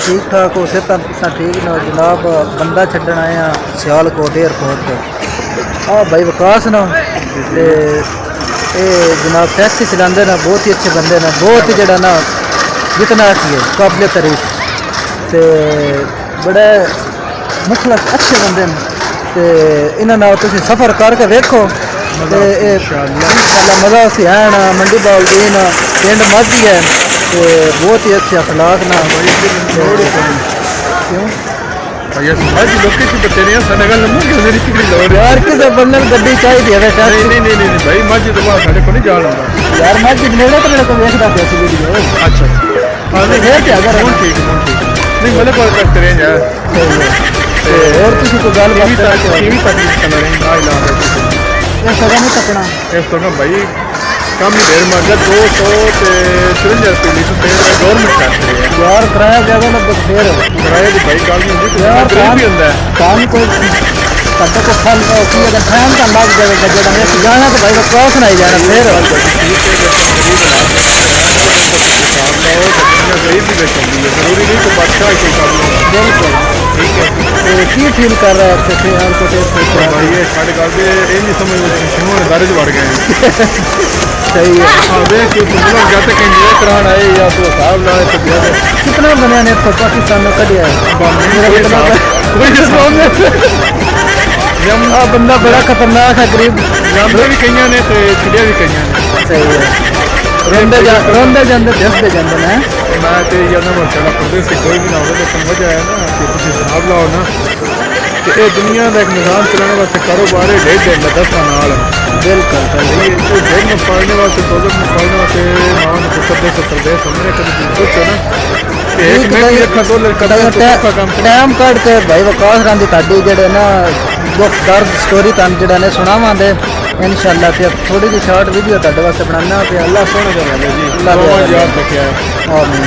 ठीक ठाक हो सेहत ठीक न जनाब। बंदा छड्डन आए हैं सियालकोट एयरपोर्ट पर। हाँ भाई विकास न जनाब टैक्सी चलाते ना, बहुत ही अच्छे बंदे ने, बहुत ही जड़ा ना जितना आखिए काबिल तारीफ, तो बड़े मुखलस अच्छे बंदे ने। तो इन्होंने तुम सफ़र करके देखो तो मज़ा उसी है ना। मंडी बाउद्दीन पिंड माझी है, तो बहुत ही अच्छे अखलाक ना। क्यों यार किसी बंदे गड्डी चाहिए भाई माझी तो बाहर साढ़े को नहीं जान होगा यार। माझी नेड़े तो मेरे को देखता पिया सी वीडियो। अच्छा हाँ नहीं फिर क्या अगर ठीक नहीं मतलब कॉल करते रहे यार और किसी को गल टीवी तक चला रहे ना इलाज सगा नहीं तकना इस तो ना भाई कम ही देर मर गया 253 रुपये लीटर तेल गवर्नमेंट करते हैं यार किराया ज्यादा लग फिर किराए की भाई गल नहीं होती यार गरीब भी होता है काम कोई कदे को फल की अगर टाइम का लग जाएगा जड़ा मैं जाना तो भाई को क्रॉस नहीं जाना फिर गरीब भी बेचती है जरूरी नहीं कि बादशाह कोई काम बिल्कुल ठीक है तो की फील कर रहा है आपसे यार को भाई ये साढ़े गल ये नहीं समझ शुरू दारे बढ़ गए सही है। हाँ देख के मतलब जाते कहीं इंजॉय कराना है या तो हिसाब लाए तो कितना बने ने तो पाकिस्तान में कढ़िया है बंदा बड़ा खतरनाक है गरीब जानते भी कई ने तो छड़िया भी कई ने सही है। रोंदे जाते दसते जाते हैं मैं तो याद चला प्रदेश से कोई भी ना हो तो समझ आया ना कि तुम हिसाब लाओ ना कि ये दुनिया का एक निज़ाम चलाने वास्ते कारोबार है 1.5 दिन का 10 नाल बिल्कुल डेढ़ में पालने वास्ते 2 में पालने वास्ते माँ ने पुत्र दे सत्तर दे हमने कभी सोचो ना टाइम कट के भाई विकास रांधी ताड़ी जड़े ना दुख दर्द स्टोरी तुम जड़ा ने सुनावा दे इंशाअल्लाह फिर थोड़ी जी शॉर्ट वीडियो तुहाडे वास्ते बनाना पे। अल्लाह सोहना करे जी, अल्लाह याद रखे आमीन।